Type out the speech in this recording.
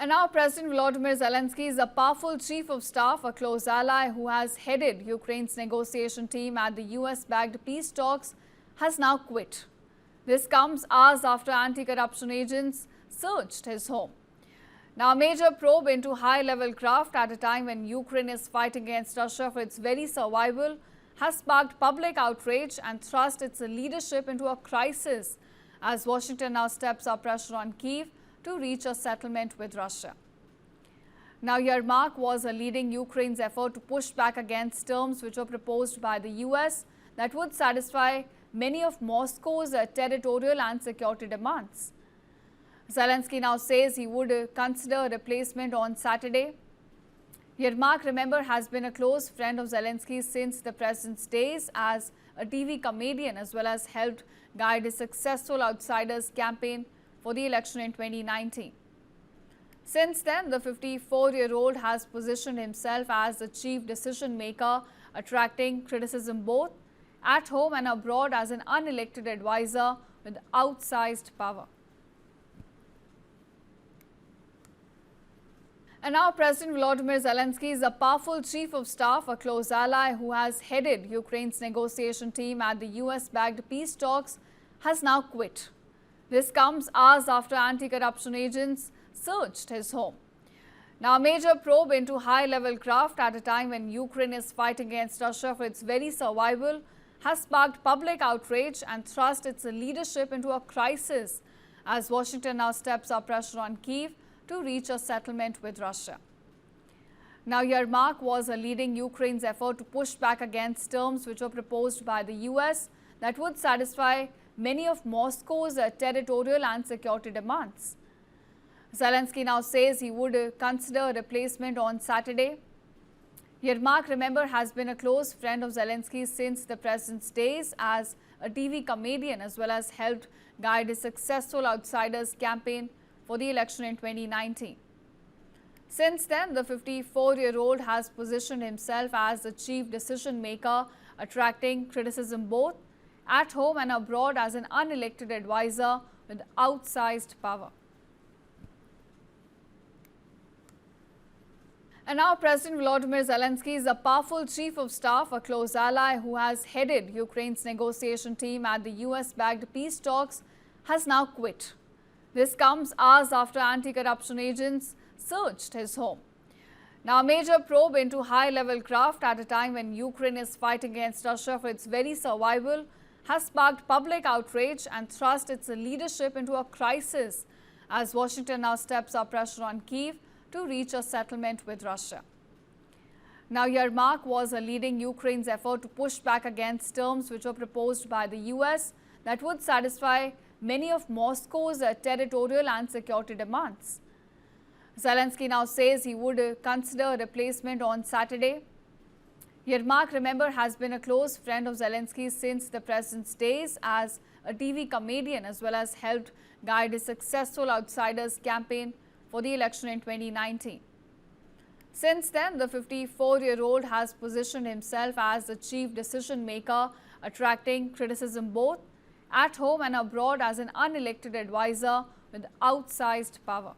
And now President Volodymyr Zelensky is a powerful chief of staff, a close ally who has headed Ukraine's negotiation team at the US-backed peace talks, has now quit. This comes hours after anti-corruption agents searched his home. Now, a major probe into high-level craft at a time when Ukraine is fighting against Russia for its very survival has sparked public outrage and thrust its leadership into a crisis as Washington now steps up pressure on Kyiv to reach a settlement with Russia. Now, Yermak was leading Ukraine's effort to push back against terms which were proposed by the US that would satisfy many of Moscow's territorial and security demands. Zelensky now says he would consider a replacement on Saturday. Yermak, remember, has been a close friend of Zelensky since the president's days as a TV comedian, as well as helped guide his successful Outsiders campaign for the election in 2019. Since then, the 54-year-old has positioned himself as the chief decision maker, attracting criticism both at home and abroad as an unelected advisor with outsized power. And now President Volodymyr Zelensky is a powerful chief of staff, a close ally who has headed Ukraine's negotiation team at the US-backed peace talks, has now quit. This comes hours after anti-corruption agents searched his home. Now, a major probe into high-level craft at a time when Ukraine is fighting against Russia for its very survival has sparked public outrage and thrust its leadership into a crisis as Washington now steps up pressure on Kyiv to reach a settlement with Russia. Now, Yermak was leading Ukraine's effort to push back against terms which were proposed by the US that would satisfy many of Moscow's territorial and security demands. Zelensky now says he would consider a replacement on Saturday. Yermak, remember, has been a close friend of Zelensky since the president's days as a TV comedian, as well as helped guide his successful Outsiders campaign for the election in 2019. Since then, the 54-year-old has positioned himself as the chief decision maker, attracting criticism both at home and abroad as an unelected advisor with outsized power. And now President Volodymyr Zelensky is a powerful chief of staff, a close ally who has headed Ukraine's negotiation team at the US-backed peace talks, has now quit. This comes hours after anti-corruption agents searched his home. Now, a major probe into high-level craft at a time when Ukraine is fighting against Russia for its very survival has sparked public outrage and thrust its leadership into a crisis as Washington now steps up pressure on Kyiv to reach a settlement with Russia. Now, Yermak was leading Ukraine's effort to push back against terms which were proposed by the US that would satisfy many of Moscow's territorial and security demands. Zelensky now says he would consider a replacement on Saturday. Yermak, remember, has been a close friend of Zelensky since the president's days as a TV comedian, as well as helped guide his successful Outsiders campaign for the election in 2019. Since then, the 54-year-old has positioned himself as the chief decision maker, attracting criticism both at home and abroad as an unelected advisor with outsized power.